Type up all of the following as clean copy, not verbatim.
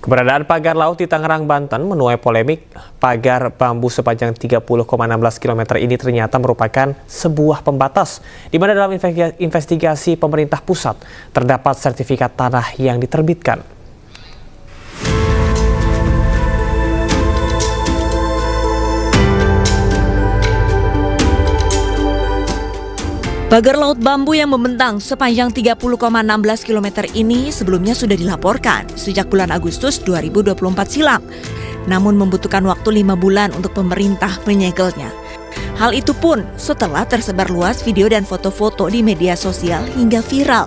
Keberadaan pagar laut di Tangerang, Banten menuai polemik. Pagar bambu sepanjang 30,16 km ini ternyata merupakan sebuah pembatas, di mana dalam investigasi pemerintah pusat terdapat sertifikat tanah yang diterbitkan. Pagar laut bambu yang membentang sepanjang 30,16 km ini sebelumnya sudah dilaporkan sejak bulan Agustus 2024 silam. Namun membutuhkan waktu 5 bulan untuk pemerintah menyegelnya. Hal itu pun setelah tersebar luas video dan foto-foto di media sosial hingga viral.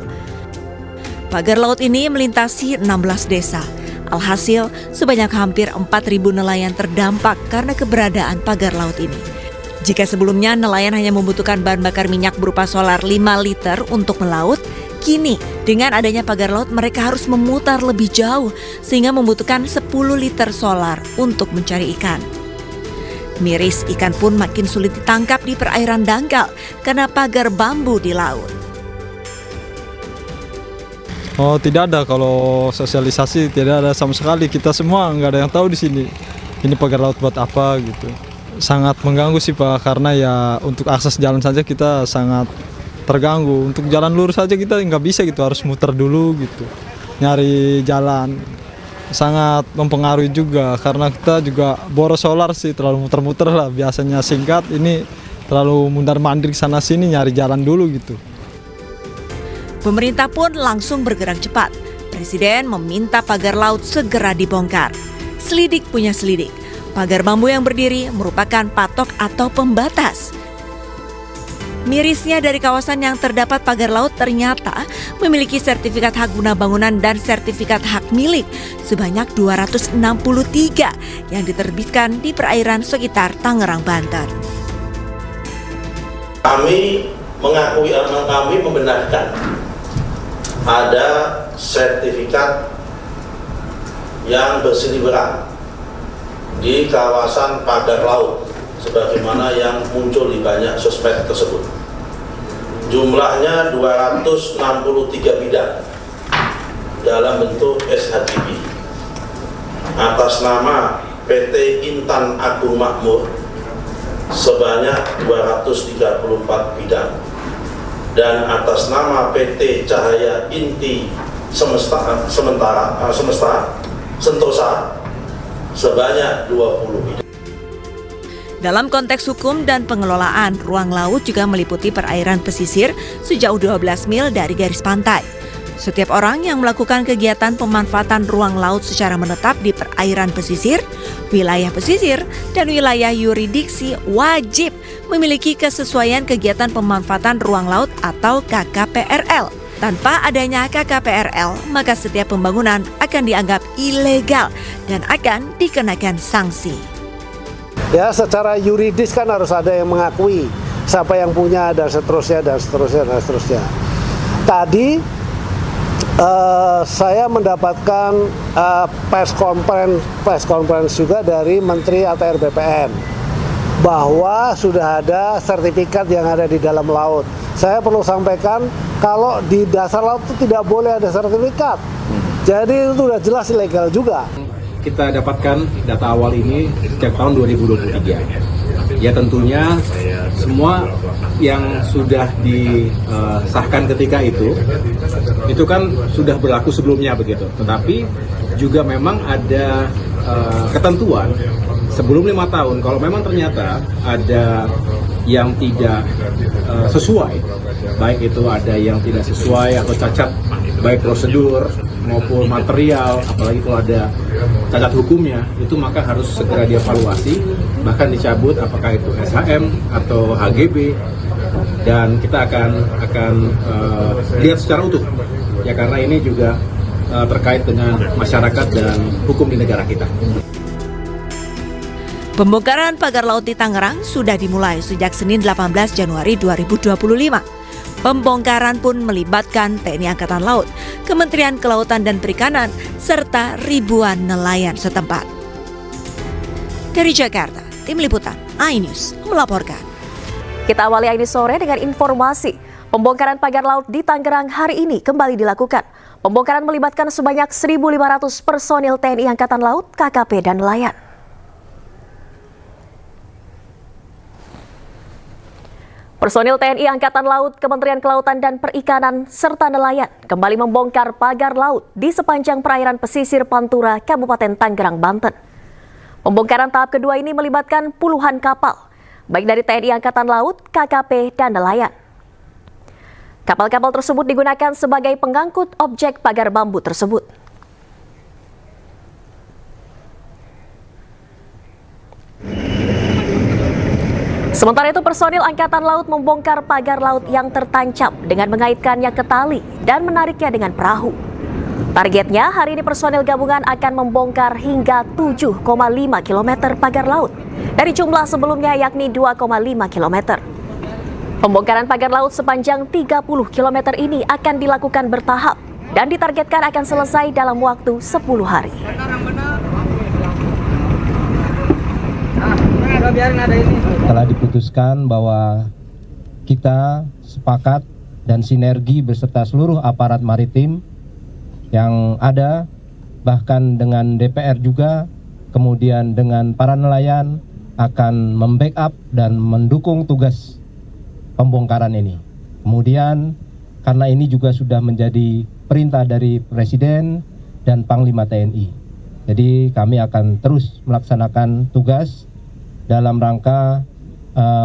Pagar laut ini melintasi 16 desa. Alhasil, sebanyak hampir 4.000 nelayan terdampak karena keberadaan pagar laut ini. Jika sebelumnya nelayan hanya membutuhkan bahan bakar minyak berupa solar 5 liter untuk melaut, kini dengan adanya pagar laut mereka harus memutar lebih jauh sehingga membutuhkan 10 liter solar untuk mencari ikan. Miris ikan pun makin sulit ditangkap di perairan dangkal karena pagar bambu di laut. Oh, tidak ada, kalau sosialisasi tidak ada sama sekali. Kita semua nggak ada yang tahu di sini. Ini pagar laut buat apa gitu. Sangat mengganggu sih Pak, karena ya untuk akses jalan saja kita sangat terganggu. Untuk jalan lurus saja kita nggak bisa gitu, harus muter dulu gitu, nyari jalan. Sangat mempengaruhi juga karena kita juga boros solar sih, terlalu muter-muter lah. Biasanya singkat, ini terlalu mundar-mandir sana sini nyari jalan dulu gitu. Pemerintah pun langsung bergerak cepat. Presiden meminta pagar laut segera dibongkar. Selidik punya selidik. Pagar bambu yang berdiri merupakan patok atau pembatas. Mirisnya dari kawasan yang terdapat pagar laut ternyata memiliki sertifikat hak guna bangunan dan sertifikat hak milik sebanyak 263 yang diterbitkan di perairan sekitar Tangerang, Banten. Kami membenarkan ada sertifikat yang berseliweran di kawasan pagar laut sebagaimana yang muncul di banyak sosmed tersebut. Jumlahnya 263 bidang dalam bentuk SHGB atas nama PT Intan Agung Makmur sebanyak 234 bidang dan atas nama PT Cahaya Inti Sentosa sebanyak 20 bidang. Dalam konteks hukum dan pengelolaan, ruang laut juga meliputi perairan pesisir sejauh 12 mil dari garis pantai. Setiap orang yang melakukan kegiatan pemanfaatan ruang laut secara menetap di perairan pesisir, wilayah pesisir, dan wilayah yurisdiksi wajib memiliki kesesuaian kegiatan pemanfaatan ruang laut atau KKPRL. Tanpa adanya KKPRL, maka setiap pembangunan akan dianggap ilegal dan akan dikenakan sanksi. Ya, secara yuridis kan harus ada yang mengakui siapa yang punya dan seterusnya dan seterusnya dan seterusnya. Tadi saya mendapatkan press conference juga dari Menteri ATR BPN bahwa sudah ada sertifikat yang ada di dalam laut. Saya perlu sampaikan kalau di dasar laut itu tidak boleh ada sertifikat. Jadi itu sudah jelas ilegal juga. Kita dapatkan data awal ini sejak tahun 2023. Ya tentunya semua yang sudah disahkan ketika itu kan sudah berlaku sebelumnya begitu. Tetapi juga memang ada ketentuan sebelum 5 tahun kalau memang ternyata ada yang tidak sesuai, baik itu ada yang tidak sesuai atau cacat baik prosedur maupun material, apalagi kalau ada cacat hukumnya, itu maka harus segera dievaluasi, bahkan dicabut apakah itu SHM atau HGB, dan kita akan lihat secara utuh ya, karena ini juga terkait dengan masyarakat dan hukum di negara kita. Pembongkaran pagar laut di Tangerang sudah dimulai sejak Senin 18 Januari 2025. Pembongkaran pun melibatkan TNI Angkatan Laut, Kementerian Kelautan dan Perikanan, serta ribuan nelayan setempat. Dari Jakarta, Tim Liputan iNews melaporkan. Kita awali ini sore dengan informasi. Pembongkaran pagar laut di Tangerang hari ini kembali dilakukan. Pembongkaran melibatkan sebanyak 1.500 personil TNI Angkatan Laut, KKP, dan nelayan. Personil TNI Angkatan Laut, Kementerian Kelautan dan Perikanan, serta nelayan kembali membongkar pagar laut di sepanjang perairan pesisir Pantura, Kabupaten Tangerang, Banten. Pembongkaran tahap kedua ini melibatkan puluhan kapal, baik dari TNI Angkatan Laut, KKP, dan nelayan. Kapal-kapal tersebut digunakan sebagai pengangkut objek pagar bambu tersebut. Sementara itu, personil Angkatan Laut membongkar pagar laut yang tertancap dengan mengaitkannya ke tali dan menariknya dengan perahu. Targetnya, hari ini personil gabungan akan membongkar hingga 7,5 km pagar laut dari jumlah sebelumnya yakni 2,5 km. Pembongkaran pagar laut sepanjang 30 km ini akan dilakukan bertahap dan ditargetkan akan selesai dalam waktu 10 hari. Telah diputuskan bahwa kita sepakat dan sinergi beserta seluruh aparat maritim yang ada, bahkan dengan DPR juga, kemudian dengan para nelayan akan membackup dan mendukung tugas pembongkaran ini. Kemudian karena ini juga sudah menjadi perintah dari Presiden dan Panglima TNI. Jadi kami akan terus melaksanakan tugas dalam rangka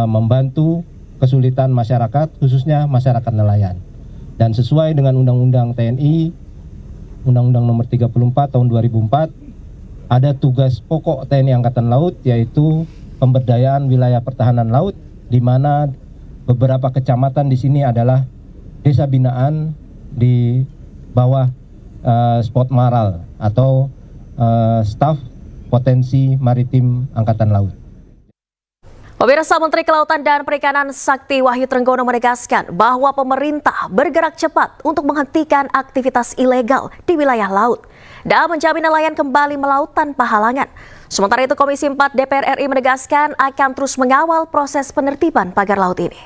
membantu kesulitan masyarakat, khususnya masyarakat nelayan. Dan sesuai dengan Undang-Undang TNI, Undang-Undang Nomor 34 Tahun 2004, ada tugas pokok TNI Angkatan Laut, yaitu pemberdayaan wilayah pertahanan laut, di mana beberapa kecamatan di sini adalah desa binaan di bawah Spot Maral atau staf potensi maritim Angkatan Laut. Pemirsa, Menteri Kelautan dan Perikanan Sakti Wahyu Trenggono menegaskan bahwa pemerintah bergerak cepat untuk menghentikan aktivitas ilegal di wilayah laut dan menjamin nelayan kembali melaut tanpa halangan. Sementara itu, Komisi 4 DPR RI menegaskan akan terus mengawal proses penertiban pagar laut ini.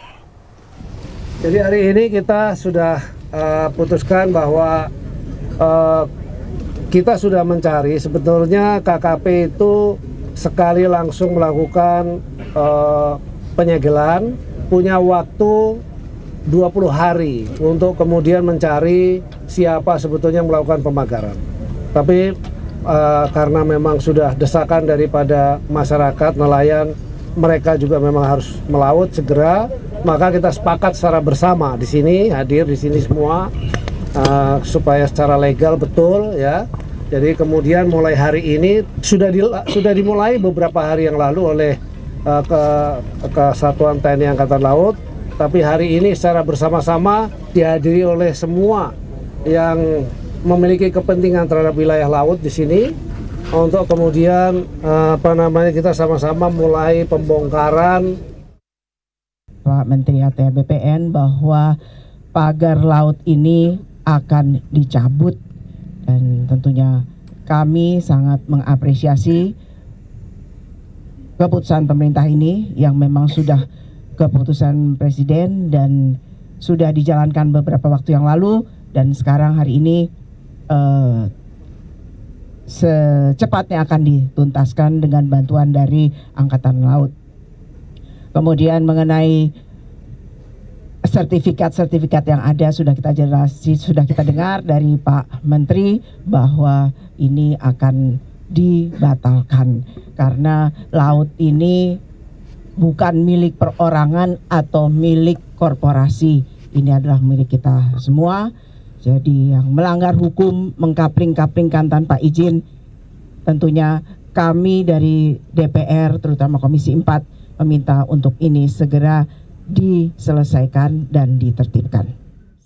Jadi hari ini kita sudah putuskan bahwa kita sudah mencari, sebetulnya KKP itu sekali langsung melakukan penyegelan, punya waktu 20 hari untuk kemudian mencari siapa sebetulnya yang melakukan pemagaran. Tapi karena memang sudah desakan daripada masyarakat, nelayan, mereka juga memang harus melaut segera, maka kita sepakat secara bersama di sini, hadir di sini semua, supaya secara legal betul ya. Jadi kemudian mulai hari ini sudah dimulai beberapa hari yang lalu oleh Kesatuan TNI Angkatan Laut, tapi hari ini secara bersama-sama dihadiri oleh semua yang memiliki kepentingan terhadap wilayah laut di sini untuk kemudian kita sama-sama mulai pembongkaran. Pak Menteri ATR BPN bahwa pagar laut ini akan dicabut. Dan tentunya kami sangat mengapresiasi keputusan pemerintah ini yang memang sudah keputusan Presiden dan sudah dijalankan beberapa waktu yang lalu, dan sekarang hari ini secepatnya akan dituntaskan dengan bantuan dari Angkatan Laut. Kemudian mengenai sertifikat yang ada sudah kita dengar dari Pak Menteri bahwa ini akan dibatalkan karena laut ini bukan milik perorangan atau milik korporasi. Ini adalah milik kita semua. Jadi yang melanggar hukum, mengkapling-kaplingkan tanpa izin, tentunya kami dari DPR terutama Komisi 4 meminta untuk ini segera diselesaikan dan ditertibkan.